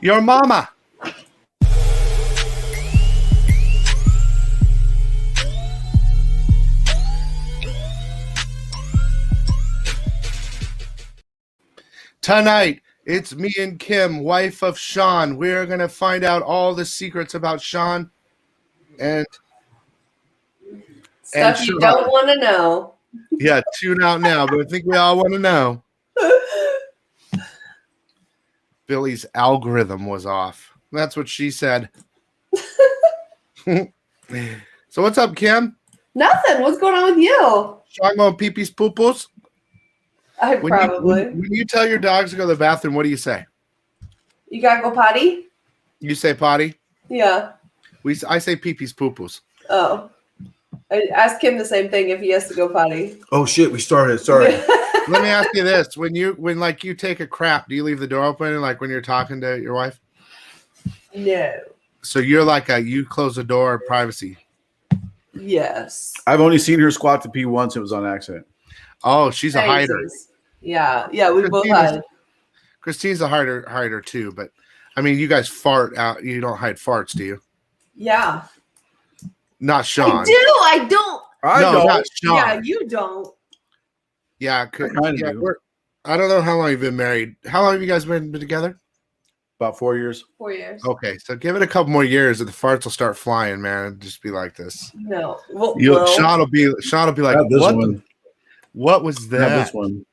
Your mama. Tonight, it's me and Kim, wife of Sean. We're going to find out all the secrets about Sean and stuff you don't want to know. Yeah, tune out now, but I think we all want to know. Billy's algorithm was off. That's what she said. So what's up, Kim? Nothing. What's going on with you? Sean going pee-pees, poo-poos? Probably. When you tell your dogs to go to the bathroom, what do you say? You gotta go potty? You say potty? Yeah. I say pee-pees, poo-poos. Oh. I ask him the same thing if he has to go potty. Oh shit, we started. Sorry. Let me ask you this. When you take a crap, do you leave the door open like when you're talking to your wife? No. So you're like you close the door, privacy. Yes. I've only seen her squat to pee once. It was on accident. Oh, she's a hider. Yeah, we both hide. Christine's a hider too, but I mean, you guys fart out. You don't hide farts, do you? Yeah. Not Sean. I do. I don't. I don't. Not Sean. Yeah, you don't. Yeah, I don't know how long you've been married. How long have you guys been together? About 4 years. 4 years. Okay, so give it a couple more years, and the farts will start flying, man. It'll just be like this. No. Sean will be like, what was that? Not this one.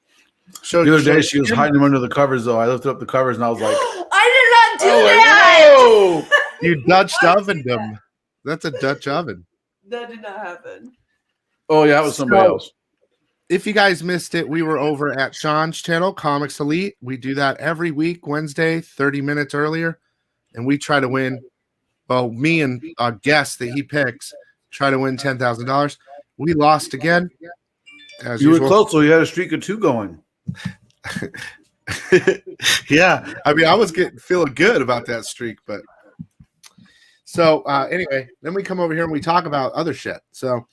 The other day, she was hiding them under the covers, though. I lifted up the covers, and I was like, I did not do that! No! You Dutch ovened them. That's a Dutch oven. That did not happen. Oh, yeah, it was somebody else. If you guys missed it, we were over at Sean's channel, Comics Elite. We do that every week, Wednesday, 30 minutes earlier. And we try to win, well, me and a guest that he picks try to win $10,000. We lost again. As you usual. were close, so you had a streak of 2 going. Yeah. I mean, I was feeling good about that streak, but so anyway, then we come over here and we talk about other shit. So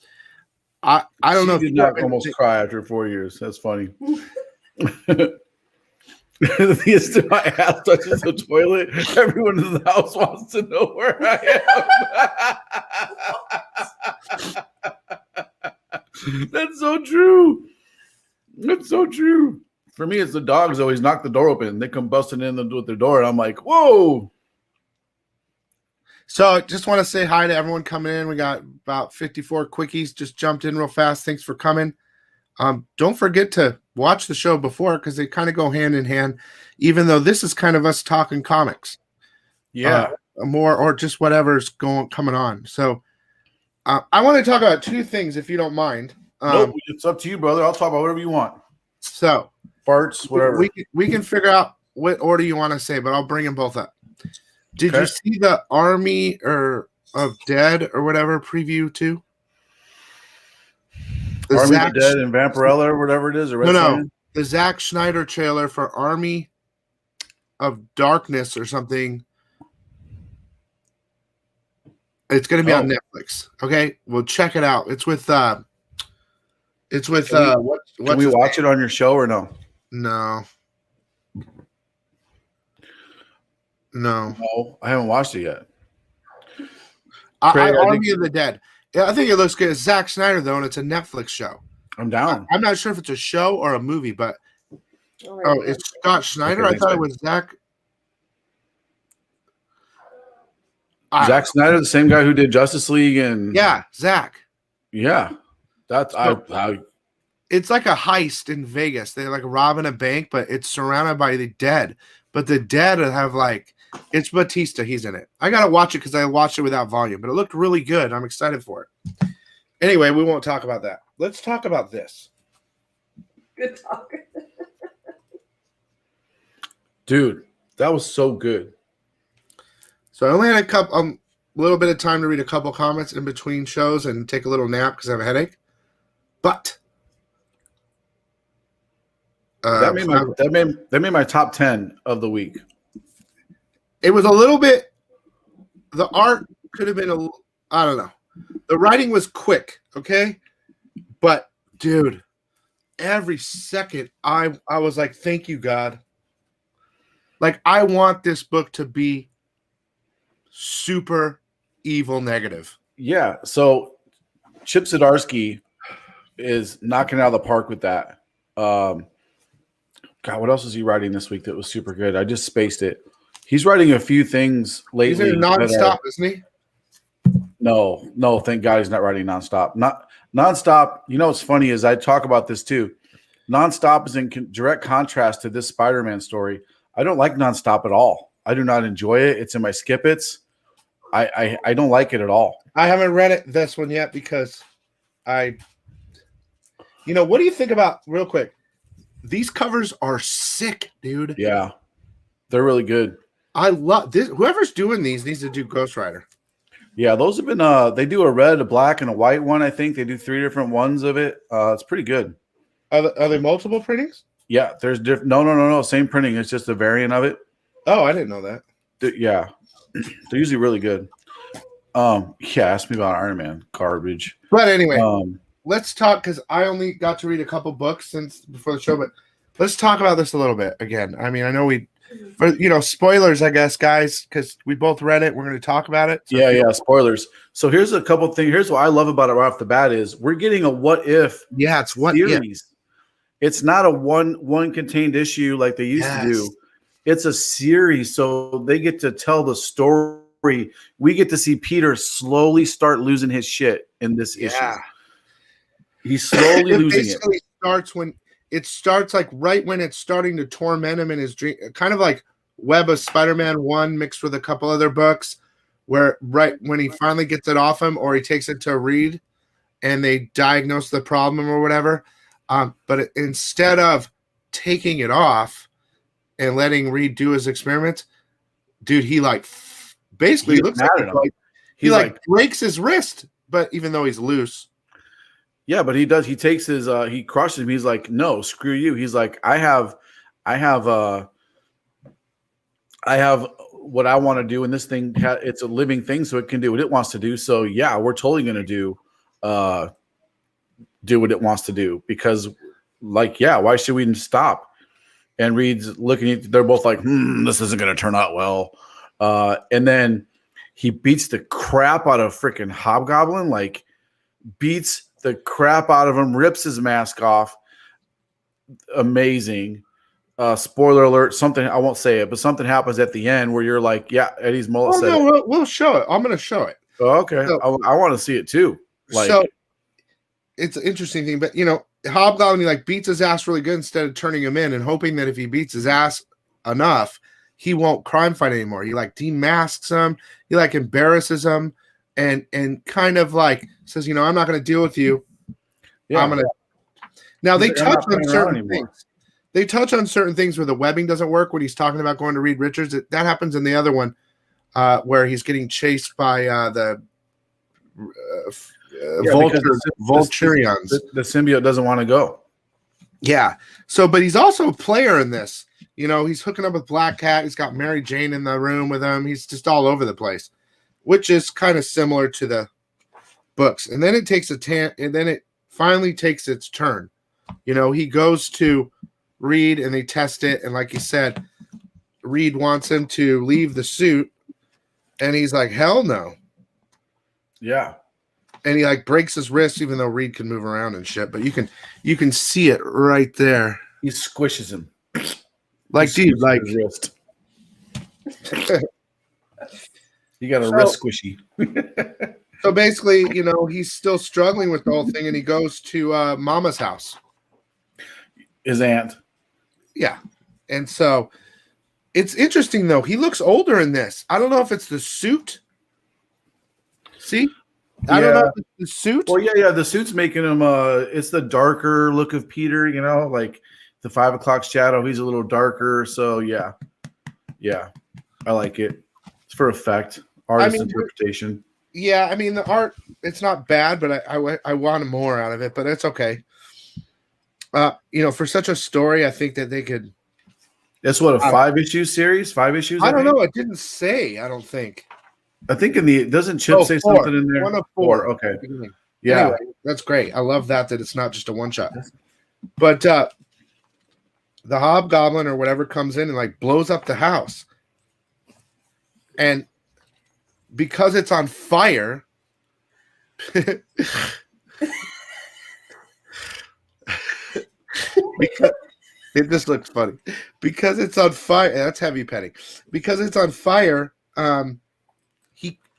I don't know if you did not almost cry after 4 years. That's funny. My ass touches the toilet. Everyone in the house wants to know where I am. That's so true. That's so true. For me, it's the dogs always knock the door open. They come busting in with their door, and I'm like, whoa. So I just want to say hi to everyone coming in. We got about 54 quickies just jumped in real fast. Thanks for coming. Don't forget to watch the show before because they kind of go hand in hand, even though this is kind of us talking comics. Yeah. More or just whatever's coming on. So I want to talk about 2 things, if you don't mind. Nope, it's up to you, brother. I'll talk about whatever you want. So Farts, whatever. We can figure out what order you want to say, but I'll bring them both up. Did you see the Army of Dead or whatever preview too? Army of Dead and Vampirella or whatever it is? Or no. The Zack Snyder trailer for Army of Darkness or something. It's going to be on Netflix. Okay, well check it out. It's with can we watch it on your show or no? No, I haven't watched it yet. Army of the Dead. Yeah, I think it looks good. It's Zack Snyder though, and it's a Netflix show. I'm down. I'm not sure if it's a show or a movie, but it's Scott Snyder. I thought it was Zack. Zack Snyder, the same guy who did Justice League and Zack. Yeah, it's like a heist in Vegas. They're like robbing a bank, but it's surrounded by the dead. But the dead have it's Batista. He's in it. I gotta watch it because I watched it without volume, but it looked really good. I'm excited for it. Anyway, we won't talk about that. Let's talk about this. Good talk. Dude, that was so good. So I only had a little bit of time to read a couple comments in between shows and take a little nap because I have a headache. But that made my top 10 of the week. It was a little bit. The art could have been I don't know. The writing was quick, okay, but dude, every second I was like, "Thank you, God." Like, I want this book to be super evil negative. Yeah. So Chip Zdarsky is knocking it out of the park with that. God, what else is he writing this week that was super good? I just spaced it. He's writing a few things lately. He's in nonstop, isn't he? No, thank God he's not writing nonstop. Not nonstop. You know what's funny is I talk about this too. Nonstop is in direct contrast to this Spider-Man story. I don't like nonstop at all. I do not enjoy it. It's in my skip its. I don't like it at all. I haven't read this one yet because what do you think about, real quick? These covers are sick, dude. Yeah, they're really good. I love this. Whoever's doing these needs to do Ghost Rider. Yeah, those have been. They do a red, a black, and a white one. I think they do 3 different ones of it. It's pretty good. Are they multiple printings? Yeah, there's different. No. Same printing. It's just a variant of it. Oh, I didn't know that. Yeah, they're usually really good. Yeah, ask me about Iron Man. Garbage. But anyway, let's talk, because I only got to read a couple books since before the show, but let's talk about this a little bit again. I mean, I know spoilers, I guess, guys, because we both read it. We're going to talk about it. So yeah, spoilers. So here's a couple things. Here's what I love about it right off the bat is we're getting a what if it's what series. It's not a one contained issue like they used to do. It's a series, so they get to tell the story. We get to see Peter slowly start losing his shit in this issue. He's slowly losing it. It starts like right when it's starting to torment him in his dream, kind of like Web of Spider-Man 1 mixed with a couple other books, where right when he finally gets it off him, or he takes it to Reed and they diagnose the problem or whatever. But instead of taking it off and letting Reed do his experiments, dude, he basically looks like he breaks his wrist, but even though he's loose. Yeah, but he does. He takes his. He crushes him. He's like, no, screw you. He's like, I have what I want to do, and this thing, it's a living thing, so it can do what it wants to do. So yeah, we're totally gonna do what it wants to do, because, why should we stop? And Reed's looking at. They're both like, this isn't gonna turn out well. And then he beats the crap out of freaking Hobgoblin, beats the crap out of him, rips his mask off. Amazing. Spoiler alert, something, I won't say it, but something happens at the end where you're like, yeah, Eddie's mullet said it. We'll show it. I'm going to show it. Oh, okay. So, I want to see it too. So it's an interesting thing, but Hobgoblin, beats his ass really good instead of turning him in and hoping that if he beats his ass enough, he won't crime fight anymore. He demasks him. He embarrasses him. And kind of says, I'm not going to deal with you. Yeah. I'm going to. Now they touch on certain things. They touch on certain things where the webbing doesn't work. When he's talking about going to Reed Richards, that happens in the other one, where he's getting chased by the Vulturions. The symbiote doesn't want to go. Yeah. So, but he's also a player in this. He's hooking up with Black Cat. He's got Mary Jane in the room with him. He's just all over the place, which is kind of similar to the books. And then it takes and then it finally takes its turn. He goes to Reed and they test it. And like you said, Reed wants him to leave the suit. And he's like, hell no. Yeah. And he breaks his wrist, even though Reed can move around and shit. But you can see it right there. He squishes him. Dude, his wrist. You got a wrist squishy. So basically, he's still struggling with the whole thing, and he goes to Mama's house. His aunt. Yeah. And so it's interesting, though. He looks older in this. I don't know if it's the suit. See? I don't know if it's the suit. Well, yeah. The suit's making him, it's the darker look of Peter, the 5 o'clock shadow. He's a little darker. So, yeah. Yeah. I like it. It's for effect. Artist interpretation. Yeah, the art, it's not bad, but I want more out of it, but it's okay. For such a story, I think that they could. That's what, a 5-issue series? 5 issues? I don't know. It didn't say, I don't think. I think doesn't Chip say 4. Something in there? 1 of 4. Okay. Yeah. Anyway, that's great. I love that it's not just a one shot. But the Hobgoblin or whatever comes in and like blows up the house. And because it's on fire, because it just looks funny. Because it's on fire, that's heavy petting. Because it's on fire,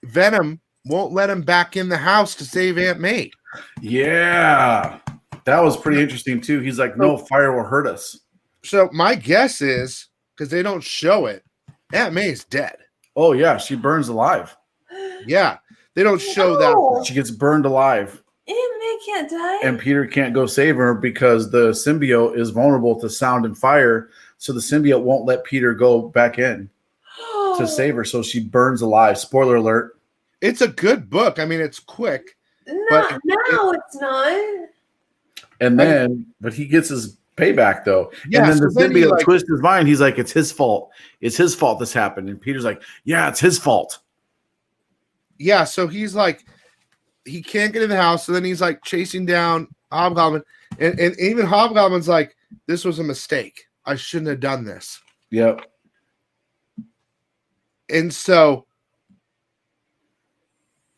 Venom won't let him back in the house to save Aunt May. Yeah. That was pretty interesting too. He's like, no, fire will hurt us. So my guess is, because they don't show it, Aunt May is dead. Oh yeah, she burns alive. Yeah, they don't show that. She gets burned alive. Aunt May can't die. And Peter can't go save her because the symbiote is vulnerable to sound and fire. So the symbiote won't let Peter go back in to save her. So she burns alive. Spoiler alert. It's a good book. I mean, it's quick. No, it's not. And then, but he gets his payback though. Yeah, and then the so then he, symbiote like, twists his mind. He's like, it's his fault. It's his fault this happened. And Peter's like, yeah, it's his fault. Yeah, so he's like, he can't get in the house. So then he's like chasing down Hobgoblin. And even Hobgoblin's like, this was a mistake. I shouldn't have done this. Yep. And so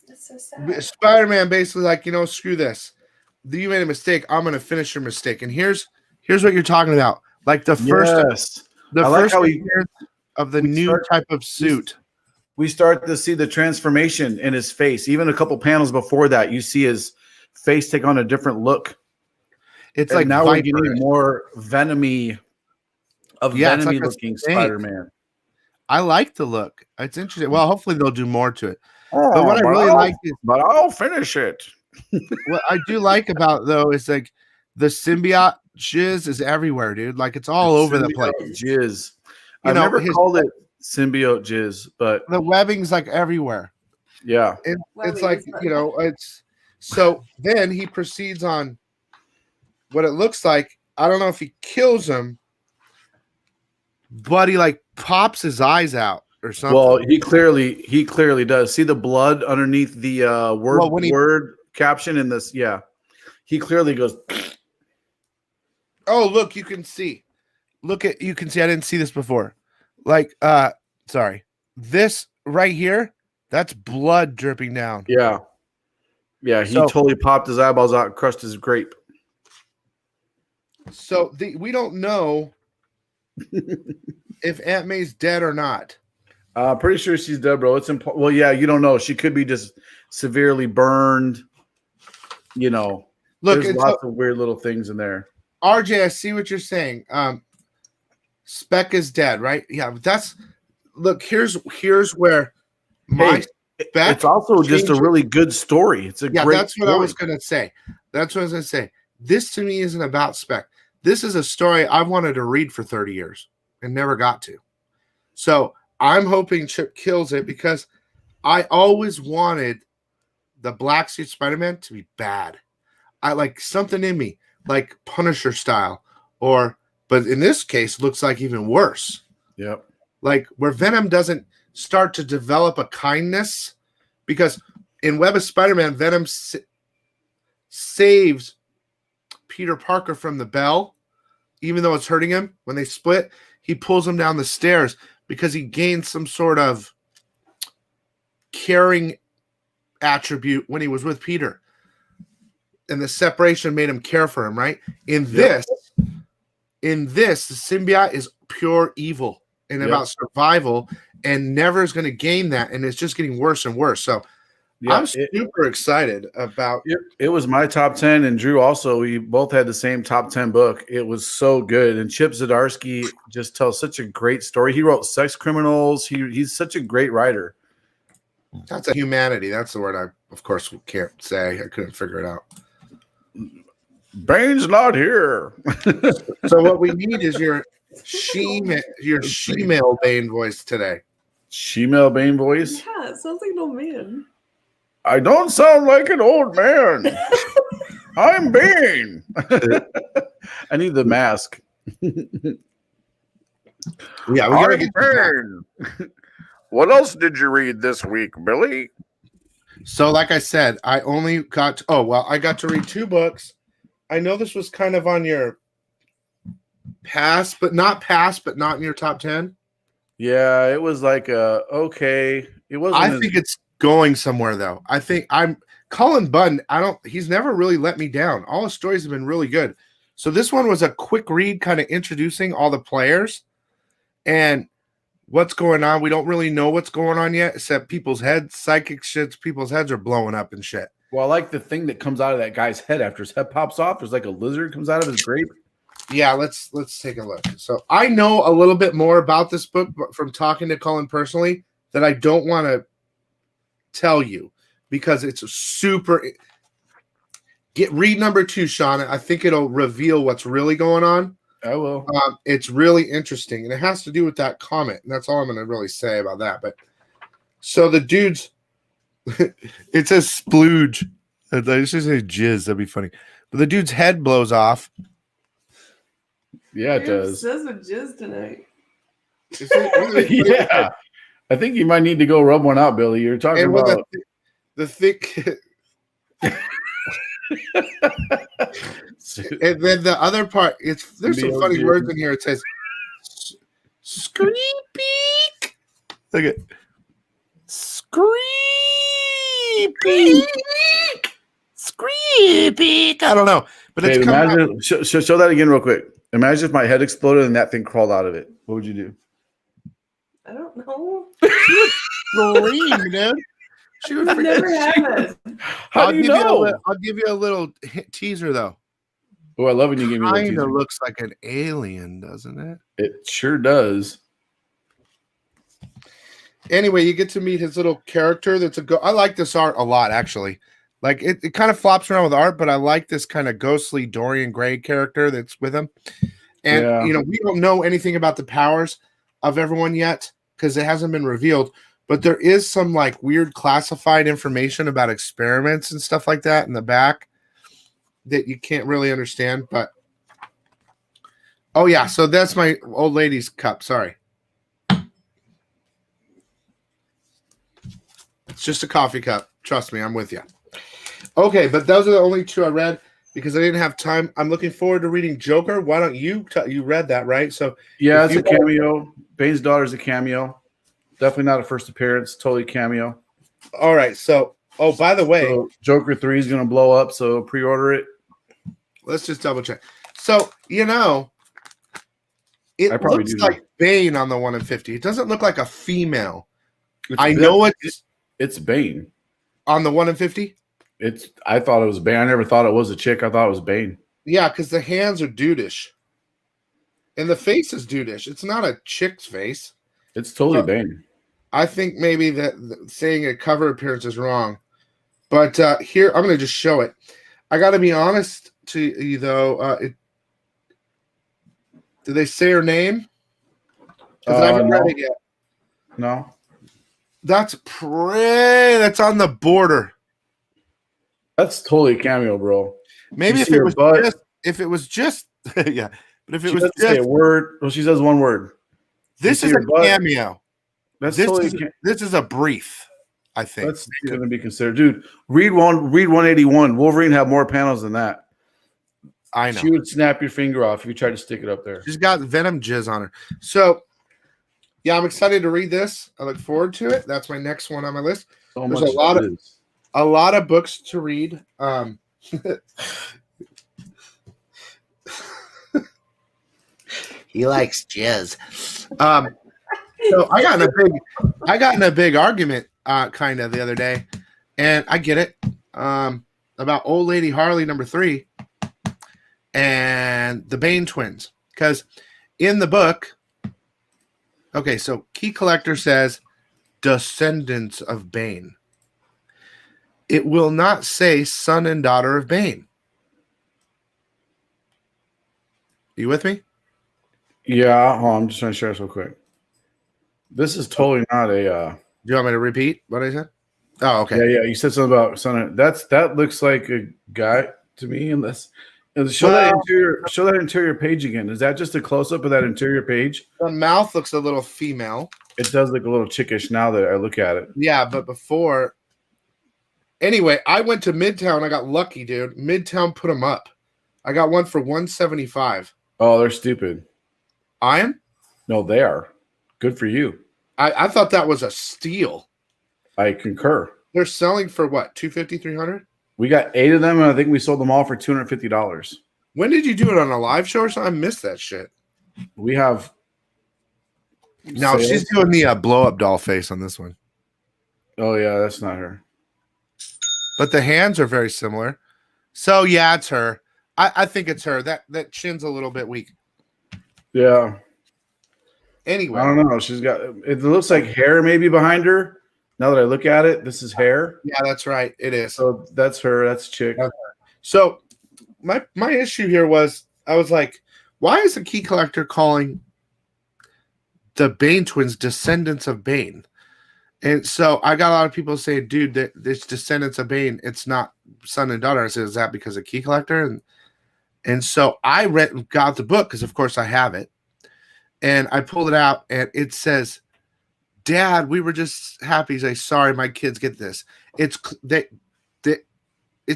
That's so sad. Spider-Man basically like, screw this. You made a mistake. I'm going to finish your mistake. And here's what you're talking about. Like the first, Yes. the I like first how appearance of the new type of suit. We start to see the transformation in his face. Even a couple panels before that, you see his face take on a different look. It's And like now we're Viper. getting more Venomy It's like a looking snake. Spider-Man. I like the look. It's interesting. Well, hopefully they'll do more to it. Oh, But what I really like is but I'll finish it. what I do like about though is like the symbiote jizz is everywhere, dude. Like it's all over the place. Jizz. You I've know, never his- called it symbiote jizz, but The webbing's like everywhere. yeah. It's like, it's so then he proceeds on what it looks like. I don't know if he kills him, but he like pops his eyes out or something. Well, he clearly does. See the blood underneath the word caption in this. Yeah, he clearly goes. Oh, look, you can see. You can see. I didn't see this before. Like, sorry, this right here, that's blood dripping down. Yeah, yeah. He So- totally popped his eyeballs out and crushed his grape. So we don't know if Aunt May's dead or not. Pretty sure she's dead, bro. It's well, yeah. You don't know. She could be just severely burned. Look, there's and lots of weird little things in there. RJ, I see what you're saying. Spec is dead, right? Yeah, but here's where my Spec. It's also just a changes- really good story. It's a great. That's what I was gonna say. This to me isn't about Spec. This is a story I wanted to read for 30 years and never got to. So I'm hoping Chip kills it because I always wanted the Black Suit Spider-Man to be bad. I like something in me, like Punisher style, but in this case, looks like even worse. Yep. Like where Venom doesn't start to develop a kindness, because in Web of Spider-Man, Venom saves Peter Parker from the bell, even though it's hurting him. When they split, he pulls him down the stairs because he gained some sort of caring attribute when he was with Peter. And the separation made him care for him, right? In this, the symbiote is pure evil and about survival, and never is going to gain that, and it's just getting worse and worse. So I'm super excited about it. Was my top 10, and Drew also. We both had the same top 10 book. It was so good, and Chip Zdarsky just tells such a great story. He wrote Sex Criminals. He's such a great writer. That's a humanity. That's the word I, of course, can't say. I couldn't figure it out. Bane's not here. So what we need is your she-male Bane voice today. She-male Bane voice? Yeah, it sounds like an old man. I don't sound like an old man. I'm Bane. I need the mask. Yeah, we gotta get Bane. What else did you read this week, Billy? So, like I said, I only got I got to read 2 books. I know this was kind of on your pass, but not in your top 10. Yeah, it was like okay. It wasn't. I think it's going somewhere though. I think Colin Bunn. He's never really let me down. All his stories have been really good. So this one was a quick read, kind of introducing all the players and what's going on. We don't really know what's going on yet, except people's heads, psychic shits. People's heads are blowing up and shit. Well, I like the thing that comes out of that guy's head after his head pops off. There's like a lizard comes out of his grape. Yeah, let's take a look. So I know a little bit more about this book from talking to Colin personally that I don't want to tell you because it's super. Read number 2, Sean. I think it'll reveal what's really going on. I will. It's really interesting, and it has to do with that comet, and that's all I'm going to really say about that. But so the dude's, it says splooge. I should say jizz. That'd be funny. But the dude's head blows off. Yeah, it does. Says a jizz tonight. Yeah, I think you might need to go rub one out, Billy. You're talking about the thick. And then the other part, there's some funny words in here. It says screepy. Look at screepy. Screepy. I don't know, but okay, it's imagine. Show that again real quick. Imagine if my head exploded and that thing crawled out of it. What would you do? I don't know. Scream, dude. She would I've never had it. How do you know? I'll give you a little teaser though. Oh, I love when you give me. Kind of looks like an alien, doesn't it? It sure does. Anyway, you get to meet his little character. I like this art a lot, actually. Like it kind of flops around with art, but I like this kind of ghostly Dorian Gray character that's with him. And we don't know anything about the powers of everyone yet because it hasn't been revealed. But there is some like weird classified information about experiments and stuff like that in the back that you can't really understand. But oh yeah, so that's my old lady's cup. Sorry. It's just a coffee cup. Trust me, I'm with you. Okay, but those are the only 2 I read because I didn't have time. I'm looking forward to reading Joker. Why don't you you read that, right? So yeah, it's a cameo. Bane's daughter's a cameo. Definitely not a first appearance. Totally cameo. All right. So, by the way, Joker 3 is going to blow up. So pre-order it. Let's just double check. So it looks like Bane on the 1 in 50. It doesn't look like a female. It's Bane on the 1 in 50. I thought it was Bane. I never thought it was a chick. I thought it was Bane. Yeah, because the hands are dudeish, and the face is dudeish. It's not a chick's face. It's totally Bane. I think maybe that saying a cover appearance is wrong, but here I'm going to just show it. I got to be honest to you though. Did they say her name? Because I haven't read it yet. No. That's That's on the border. That's totally a cameo, bro. Maybe if it was just yeah, but if it was just say a word, well, she says one word. This is a cameo. This is a brief. I think that's going to be considered, dude. Read 181. Wolverine had more panels than that. I know. She would snap your finger off if you tried to stick it up there. She's got Venom jizz on her. So yeah, I'm excited to read this. I look forward to it. That's my next one on my list. There's a lot of books to read. He likes jizz. So I got in a big argument kind of the other day, and I get it about Old Lady Harley number 3 and the Bane twins, because in the book, okay, so Key Collector says descendants of Bane. It will not say son and daughter of Bane. You with me? Yeah, hold on, I'm just trying to share this real quick. This is totally not a. Do you want me to repeat what I said? Oh, okay. Yeah. You said something about son. That looks like a guy to me. Unless show that interior page again. Is that just a close up of that interior page? The mouth looks a little female. It does look a little chickish now that I look at it. Yeah, but before. Anyway, I went to Midtown. I got lucky, dude. Midtown put them up. I got one for $175. Oh, they're stupid. I am. No, they are. Good for you. I thought that was a steal. I concur. They're selling for what, 250, 300? We got 8 of them, and I think we sold them all for $250. When did you do it, on a live show or something? I missed that shit. We have. No, sales. she's doing the blow up doll face on this one. Oh yeah, that's not her. But the hands are very similar. So yeah, it's her. I think it's her. That chin's a little bit weak. Yeah. Anyway, I don't know. She's got. It looks like hair maybe behind her. Now that I look at it, this is hair. yeah, that's right. It is. So that's her. That's chick. Okay. So my issue here was, I was like, why is a key collector calling the Bane twins descendants of Bane? And so I got a lot of people saying, dude, that it's descendants of Bane. It's not son and daughter. I said, is that because of key collector? And so I got the book, because of course I have it. And I pulled it out, and it says, Dad, we were just happy to say, sorry, my kids get this. It's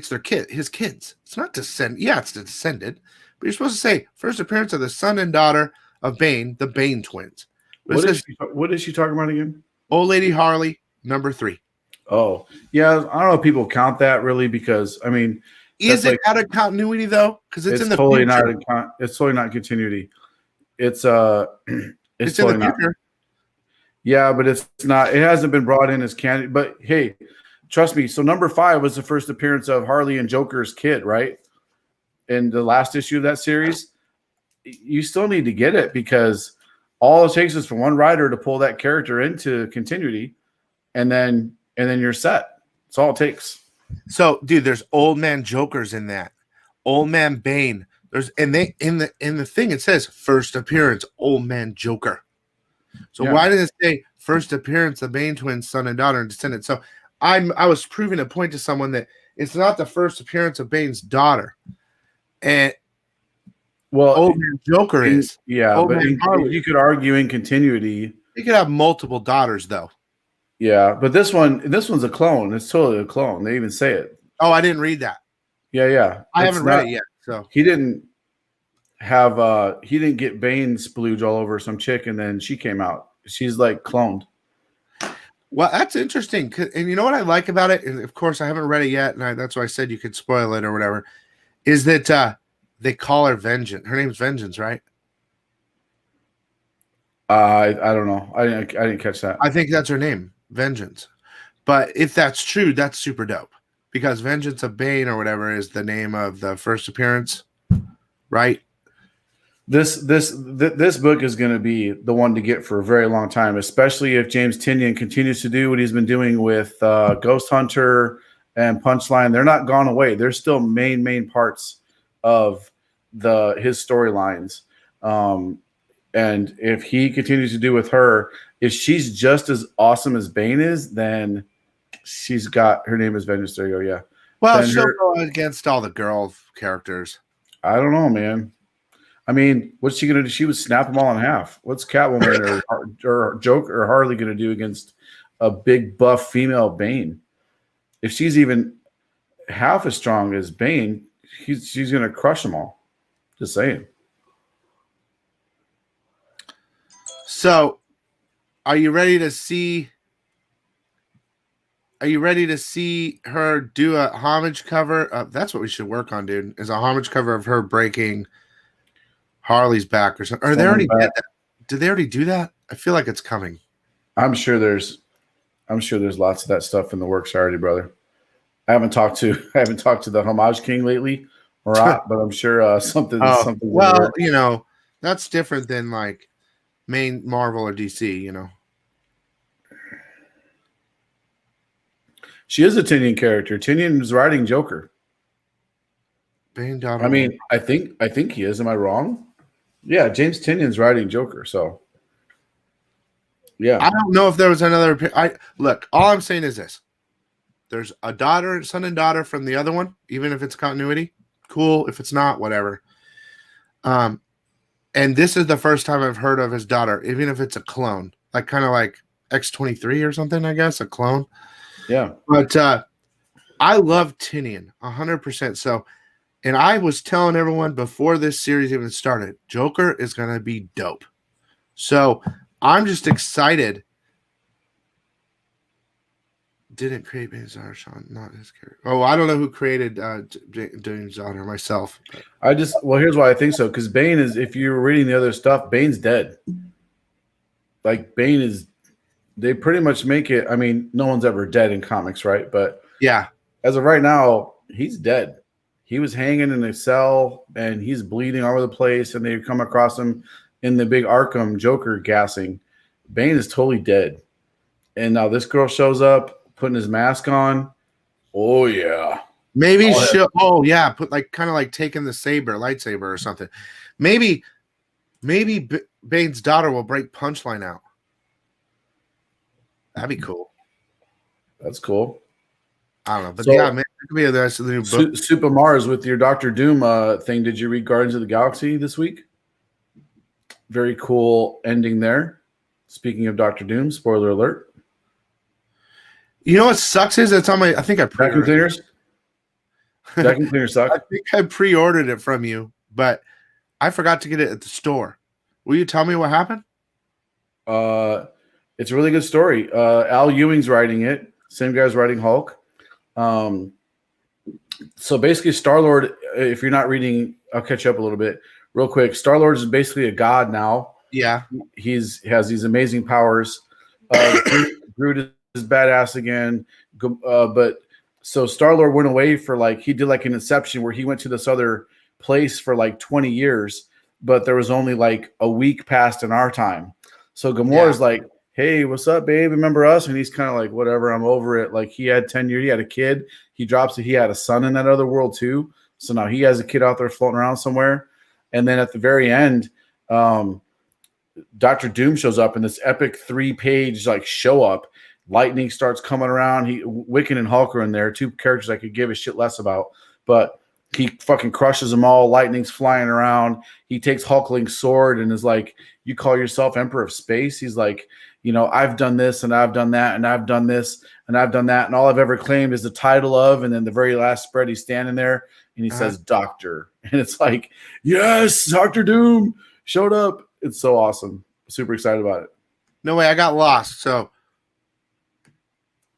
their kid, his kids. It's not descendant. Yeah, it's the descendant. But you're supposed to say, first appearance of the son and daughter of Bane, the Bane twins. What is she talking about again? Old Lady Harley, number 3. Oh, yeah. I don't know if people count that really, because I mean, Is it out of continuity though? Because it's in the totally future. It's totally not continuity. It's It's in totally the future. Yeah, but it's not. It hasn't been brought in as canon. But hey, trust me. So number 5 was the first appearance of Harley and Joker's kid, right? In the last issue of that series. You still need to get it, because all it takes is for one writer to pull that character into continuity, and then you're set. That's all it takes. So, dude, there's old man Jokers in that. Old man Bane. There's in the thing it says first appearance, old man Joker. So Yeah. why did it say first appearance of Bane twins, son and daughter, and descendant? So I was proving a point to someone that it's not the first appearance of Bane's daughter. And Well, old man Joker is. Yeah, Old but man Harley. you could argue in continuity. He could have multiple daughters though. Yeah, but this one's a clone. It's totally a clone. They even say it. Oh, I didn't read that. Yeah. I haven't read it yet. So He didn't get Bane splooge all over some chick, and then she came out. She's like cloned. well, that's interesting. And you know what I like about it? And of course, I haven't read it yet, and that's why I said you could spoil it or whatever. Is that they call her Vengeance? Her name's Vengeance, right? I don't know. I didn't catch that. I think that's her name, Vengeance. But if that's true, that's super dope, because Vengeance of Bane or whatever is the name of the first appearance, right? This book is going to be the one to get for a very long time, especially if James Tynion continues to do what he's been doing with Ghost Hunter and Punchline. They're not gone away. They're still main parts of his storylines. And if he continues to do with her, if she's just as awesome as Bane is, then she's got her name is Vengeance. There you go. Yeah. Well, Then she'll go against all the girl characters. I don't know, man. I mean, what's she gonna do? She would snap them all in half. What's Catwoman or Joker or Harley gonna do against a big buff female Bane? If she's even half as strong as Bane, she's gonna crush them all. Just saying. So, are you ready to see? Are you ready to see her do a homage cover? That's what we should work on, dude. Is a homage cover of her breaking Harley's back or something. Or they already did that. Did they already do that? I feel like it's coming. I'm sure there's lots of that stuff in the works already, brother. I haven't talked to the Homage King lately, but I'm sure something. Well, you know, that's different than like main Marvel or DC. You know, she is a Tynion character. Tynion is writing Joker. Bane daughter. I mean, I think he is. Am I wrong? Yeah, James Tynion's writing Joker. So, yeah, I don't know if there was another. Look. All I'm saying is this: there's a daughter, son, and daughter from the other one. Even if it's continuity, cool. If it's not, whatever. And this is the first time I've heard of his daughter, even if it's a clone, like kind of like X-23 or something. I guess a clone. Yeah, but I love Tynion 100%. So And I was telling everyone before this series even started, Joker is going to be dope. So I'm just excited. Didn't create Bane's daughter, Sean, not his character. Oh, I don't know who created Bane's daughter, myself. Well, here's why I think so. Because Bane is, if you're reading the other stuff, Bane's dead. Like Bane is, they pretty much make it. I mean, no one's ever dead in comics, right? But yeah, as of right now, he's dead. He was hanging in a cell and he's bleeding all over the place. And they come across him in the big Arkham Joker gassing. Bane is totally dead. And now this girl shows up, putting his mask on. Oh yeah. Maybe she'll. Oh yeah, put like kind of like taking the lightsaber or something. Maybe Bane's daughter will break Punchline out. That'd be cool. That's cool. I don't know, but yeah, man, it could be the rest of the new book. Super Mars with your Doctor Doom thing. Did you read Guardians of the Galaxy this week? Very cool ending there. Speaking of Doctor Doom, spoiler alert. You know what sucks is it's on my. I think I Vacuum cleaners. Vacuum cleaners suck. I think I pre-ordered it from you, but I forgot to get it at the store. Will you tell me what happened? It's a really good story. Al Ewing's writing it. Same guy's writing Hulk. So basically, Star-Lord. If you're not reading, I'll catch you up a little bit real quick. Star-Lord is basically a god now. Yeah, has these amazing powers. Groot is badass again, but so Star-Lord went away for he did like an Inception where he went to this other place for like 20 years, but there was only like a week passed in our time. So Gamora's like, hey, what's up, babe? Remember us? And he's kind of like, whatever, I'm over it. Like he had 10 years, he had a kid. He drops it. He had a son in that other world too. So now he has a kid out there floating around somewhere. And then at the very end, Dr. Doom shows up in this epic 3-page show up. Lightning starts coming around. Wiccan and Hulk are in there, two characters I could give a shit less about, but he fucking crushes them all. Lightning's flying around. He takes Hulkling's sword and is like, you call yourself Emperor of Space? He's like, I've done this and I've done that and I've done this and I've done that. And all I've ever claimed is the title of, and then the very last spread, he's standing there and he says, Doctor. And it's like, yes, Dr. Doom showed up. It's so awesome. Super excited about it. No way, I got lost. So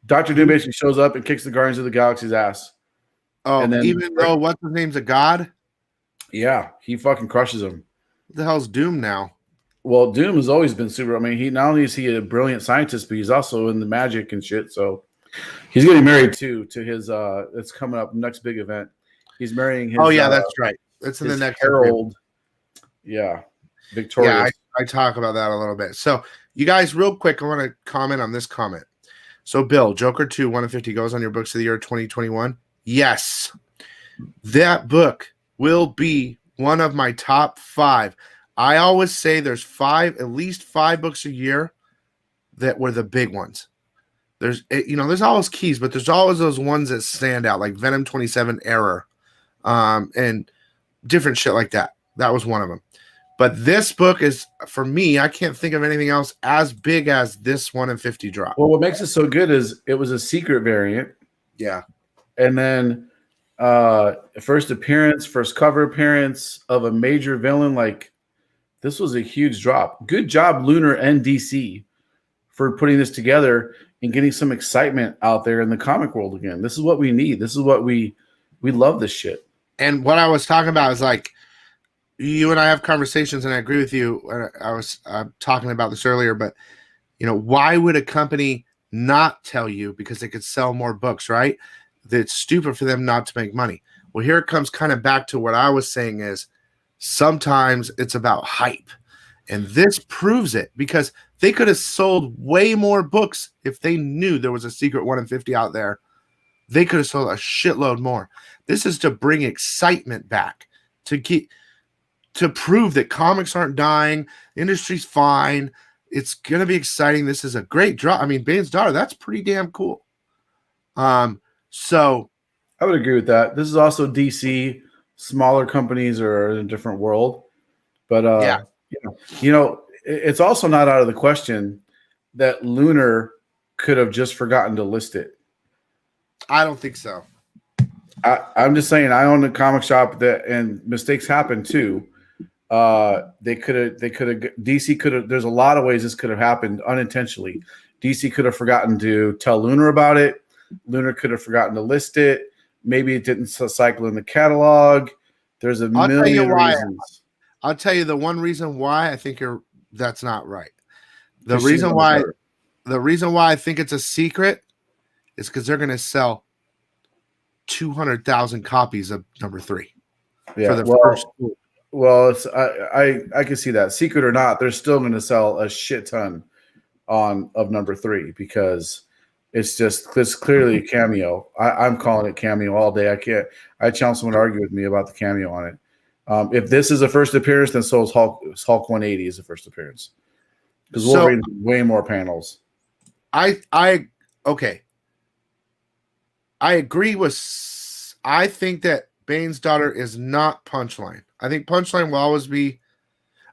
Dr. Doom basically shows up and kicks the Guardians of the Galaxy's ass. Oh, and then, even though what's his name's a god? Yeah, he fucking crushes him. What the hell's Doom now? Well, Doom has always been super. I mean, he not only is he a brilliant scientist, but he's also in the magic and shit. So he's getting married too to his it's coming up next big event. He's marrying his that's right. That's in the next Herald. Yeah. Victorious. Yeah, I talk about that a little bit. So you guys, real quick, I want to comment on this comment. So, Bill, Joker 2, 1-50 goes on your books of the year 2021. Yes, that book will be one of my top 5. I always say there's at least 5 books a year that were the big ones. There's always keys, but there's always those ones that stand out, like Venom 27 Error, and different shit like that. That was one of them. But this book is, for me, I can't think of anything else as big as this 1-50 drop. Well, what makes it so good is it was a secret variant. Yeah. And then first cover appearance of a major villain. Like, this was a huge drop. Good job, Lunar and DC, for putting this together and getting some excitement out there in the comic world again. This is what we need. This is what we love this shit. And what I was talking about is you and I have conversations, and I agree with you. I was talking about this earlier, but why would a company not tell you because they could sell more books, right? It's stupid for them not to make money. Well, here it comes kind of back to what I was saying is sometimes it's about hype, and this proves it because they could have sold way more books if they knew there was a secret 1-50 out there. They could have sold a shitload more. This is to bring excitement back, to prove that comics aren't dying, the industry's fine. It's gonna be exciting. This is a great drop. I mean, Bane's daughter, that's pretty damn cool. So I would agree with that. This is also DC. Smaller companies are in a different world, but it's also not out of the question that Lunar could have just forgotten to list it. I don't think so. I'm just saying, I own a comic shop and mistakes happen too. DC could have. There's a lot of ways this could have happened unintentionally. DC could have forgotten to tell Lunar about it. Lunar could have forgotten to list it. Maybe it didn't cycle in the catalog. There's a million reasons. I'll tell you the one reason why I think that's not right. The reason why I think it's a secret is because they're going to sell 200,000 copies of number 3 for the first. Well, I can see that. Secret or not, they're still going to sell a shit ton of number 3 because it's clearly a cameo. I'm calling it cameo all day. I challenge someone to argue with me about the cameo on it. If this is a first appearance, then so is Hulk 180 is a first appearance. Because Wolverine has way more panels. I agree with. I think that Bane's daughter is not Punchline. I think Punchline will always be.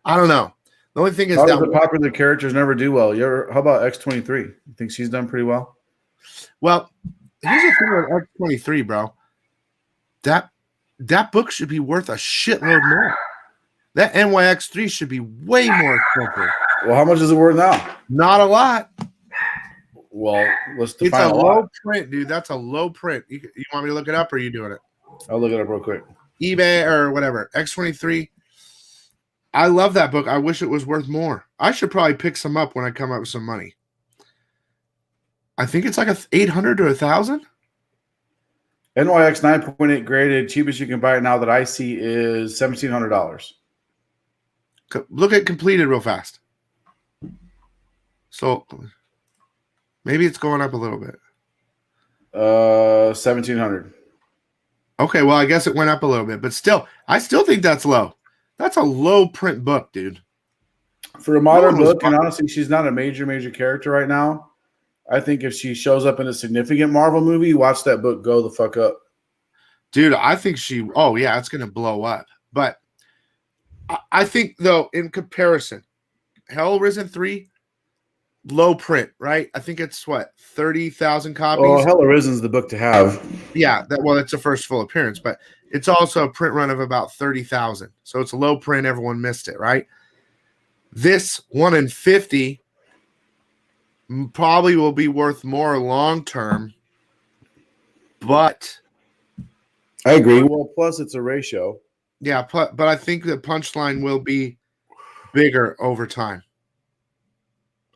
I don't know. The only thing is that the popular characters never do well. How about X-23? You think she's done pretty well? Well, here's the thing with X-23, bro. That book should be worth a shitload more. That NYX3 should be way more expensive. Well, how much is it worth now? Not a lot. Well, let's define it's a low print, dude. That's a low print. You want me to look it up, or are you doing it? I'll look it up real quick. eBay or whatever. X-23. I love that book. I wish it was worth more. I should probably pick some up when I come up with some money. I think it's like $800 to $1,000. NYX 9.8 graded. Cheapest you can buy it now that I see is $1,700. Look at completed real fast. So maybe it's going up a little bit. 1,700. Okay, well, I guess it went up a little bit, but still, I still think that's low. That's a low print book, dude. For a modern book, and honestly, she's not a major character right now. I think if she shows up in a significant Marvel movie, watch that book go the fuck up. Dude, I think it's going to blow up. But I think, though, in comparison, Hell Risen 3, low print, right? I think it's, 30,000 copies? Oh, Hell Risen's the book to have. Yeah, it's a first full appearance, but it's also a print run of about 30,000. So it's a low print. Everyone missed it, right? This 1 in 50 probably will be worth more long term, but I agree. Well, plus it's a ratio. Yeah, but I think the Punchline will be bigger over time.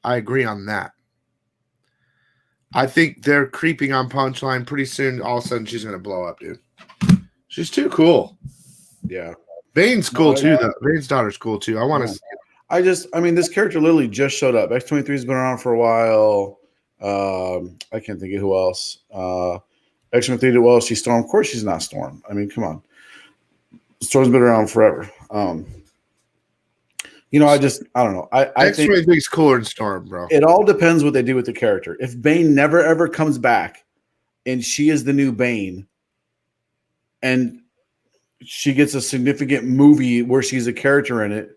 I agree on that. I think they're creeping on Punchline pretty soon. All of a sudden, she's going to blow up, dude. She's too cool. Yeah. Bane's cool too, though. Bane's daughter's cool too. I want to see it. This character literally just showed up. X-23 has been around for a while. I can't think of who else. X-23 did well. She's Storm. Of course she's not Storm. I mean, come on. Storm's been around forever. I don't know. I think X-23's cooler than Storm, bro. It all depends what they do with the character. If Bane never ever comes back and she is the new Bane and she gets a significant movie where she's a character in it,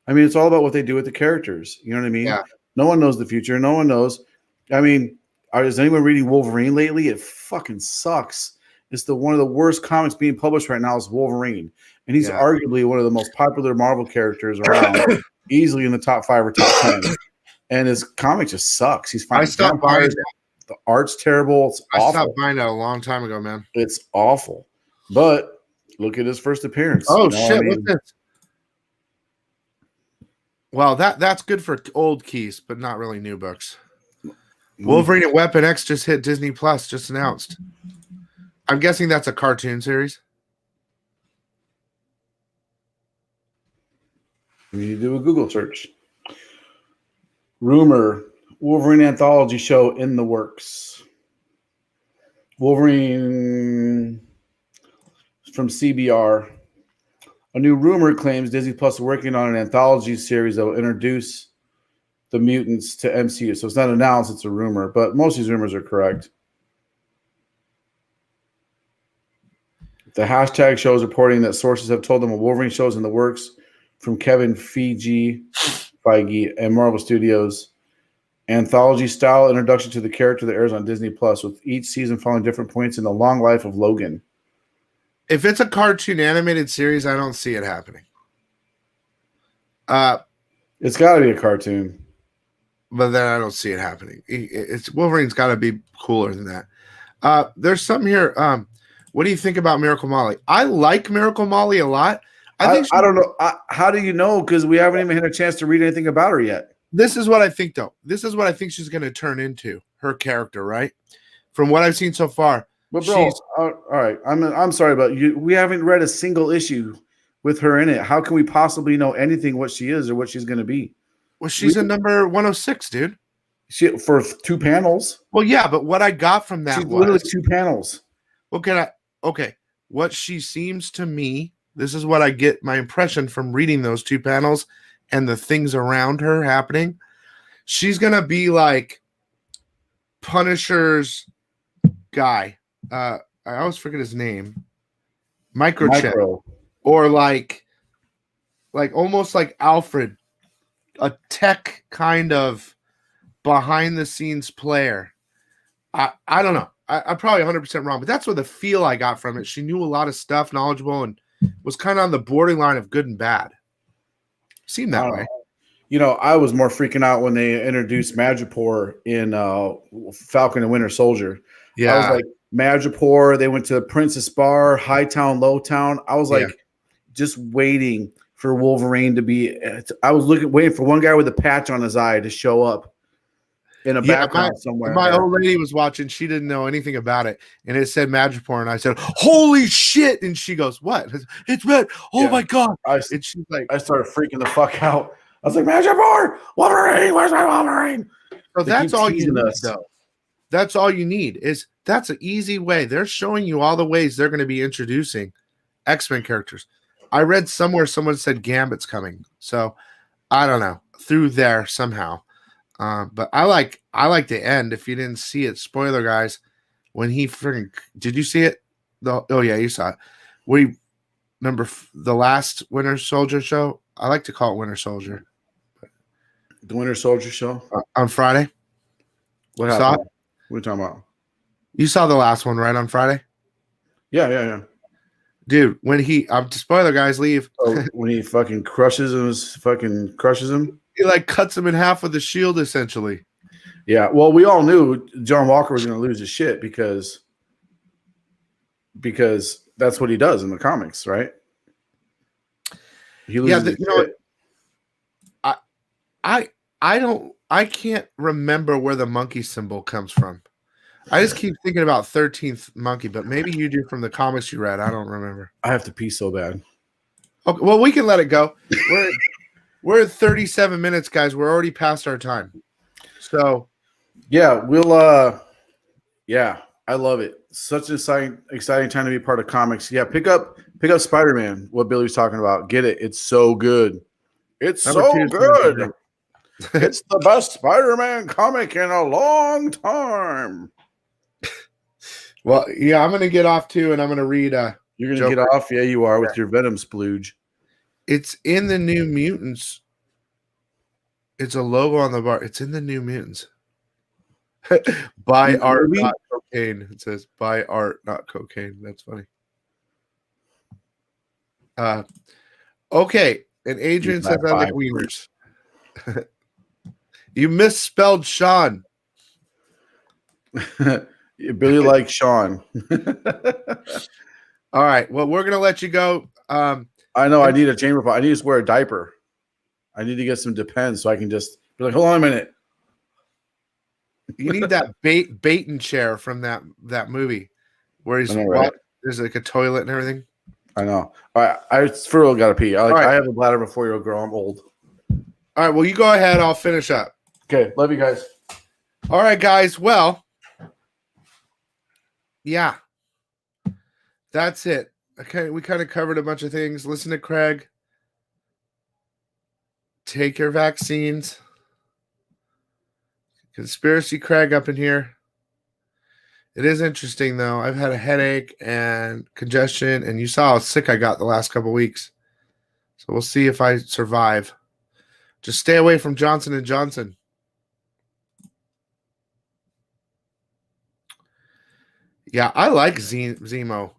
I mean, it's all about what they do with the characters. You know what I mean? Yeah. No one knows the future. No one knows. I mean, is anyone reading Wolverine lately? It fucking sucks. It's one of the worst comics being published right now is Wolverine. And he's arguably one of the most popular Marvel characters around, easily in the top 5 or top 10. And his comic just sucks. I stopped buying it. The art's terrible. It's awful. I stopped buying that a long time ago, man. It's awful. But look at his first appearance. Oh, shit. What's this? Well, that's good for old keys, but not really new books. Wolverine and Weapon X just hit Disney Plus, just announced. I'm guessing that's a cartoon series. You do a Google search. Rumor, Wolverine anthology show in the works. Wolverine from CBR. A new rumor claims Disney Plus is working on an anthology series that will introduce the mutants to MCU. So it's not announced, it's a rumor, but most of these rumors are correct. The hashtag show is reporting that sources have told them a Wolverine show is in the works from Kevin Feige and Marvel Studios. Anthology style introduction to the character that airs on Disney Plus, with each season following different points in the long life of Logan. If it's a cartoon animated series, I don't see it happening. It's got to be a cartoon. But then I don't see it happening. It's Wolverine's got to be cooler than that. There's something here. What do you think about Miracle Molly? I like Miracle Molly a lot. I don't know. How do you know? Because we haven't even had a chance to read anything about her yet. This is what I think, though. This is what I think she's going to turn into, her character, right? From what I've seen so far. But bro, all right. I'm sorry, but we haven't read a single issue with her in it. How can we possibly know anything what she is or what she's going to be? Well, she's a number 106, dude. For 2 panels. Well, yeah, but what I got from that was literally 2 panels. Okay. What she seems to me, this is what I get my impression from reading those 2 panels and the things around her happening. She's gonna be like Punisher's guy. I always forget his name. Microchip. Or like almost like Alfred, a tech kind of behind the scenes player. I don't know. I'm probably 100% wrong, but that's what the feel I got from it. She knew a lot of stuff, knowledgeable, and was kind of on the borderline of good and bad. Seemed that way. You know, I was more freaking out when they introduced Madripoor in Falcon and Winter Soldier. Yeah. I was like, Madripoor, they went to the Princess Bar, Hightown, Lowtown. I was like, just waiting for Wolverine to be. I was waiting for one guy with a patch on his eye to show up in a background somewhere. My old lady was watching. She didn't know anything about it, and it said Madripoor, and I said, "Holy shit!" And she goes, "What? It's Mad! Oh my god!" And she's like, I started freaking the fuck out. I was like, Madripoor, Wolverine, where's my Wolverine? So that's all you need, though. That's all you need. That's an easy way. They're showing you all the ways they're going to be introducing X-Men characters. I read somewhere someone said Gambit's coming, so I don't know, through there somehow. But I like the end. If you didn't see it, spoiler guys, when he freaking did you see it? Oh yeah, you saw it. We remember the last Winter Soldier show. I like to call it Winter Soldier. The Winter Soldier show on Friday. What happened? What are you talking about? You saw the last one, right, on Friday? Yeah. Dude, when he spoiler guys, leave. When he fucking crushes him. He like cuts him in half with the shield, essentially. Yeah. Well, we all knew John Walker was going to lose his shit because that's what he does in the comics, right? He loses his shit. I can't remember where the monkey symbol comes from. I just keep thinking about 13th monkey, but maybe you do from the comics you read. I don't remember. I have to pee so bad. Okay, well, we can let it go. We're at 37 minutes, guys. We're already past our time. So, yeah, I love it. Such an exciting time to be part of comics. Yeah, pick up Spider-Man, what Billy was talking about. Get it. It's so good. It's so good. It's the best Spider-Man comic in a long time. Well, yeah, I'm going to get off too, and I'm going to read. You're going to get off? Yeah, you are with your Venom splooge. It's in the New Mutants. It's a logo on the bar. It's in the New Mutants. Buy art, not cocaine. It says buy art, not cocaine. That's funny. Okay. And Adrian says I like wieners. You misspelled Sean. Billy likes Sean. All right. Well, we're going to let you go. I know. I need a chamber pot. I need to wear a diaper. I need to get some Depends so I can just be like, hold on a minute. You need that Baton chair from that movie where he's there's like a toilet and everything. I know. All right. I for real got to pee. I have a bladder of a 4-year-old girl. I'm old. All right. Well, you go ahead. I'll finish up. Okay. Love you guys. All right, guys. Well, yeah. That's it. Okay. We kind of covered a bunch of things. Listen to Craig. Take your vaccines. Conspiracy Craig up in here. It is interesting, though. I've had a headache and congestion, and you saw how sick I got the last couple of weeks. So we'll see if I survive. Just stay away from Johnson & Johnson. Yeah, I like Zemo.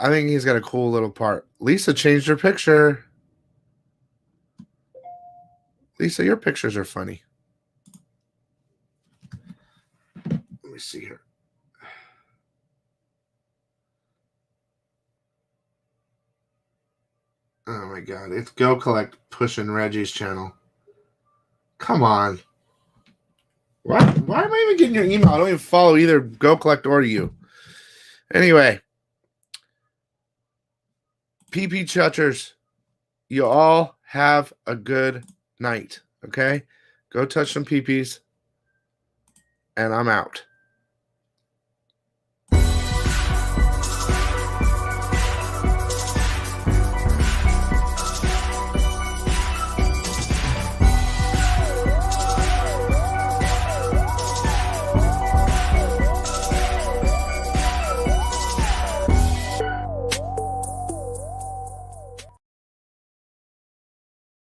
I think he's got a cool little part. Lisa changed her picture. Lisa, your pictures are funny. Let me see here. Oh my God. It's Go Collect pushing Reggie's channel. Come on. Why am I even getting your email? I don't even follow either Go Collect or you. Anyway. PP Chutchers, you all have a good night. Okay? Go touch some peepees. And I'm out.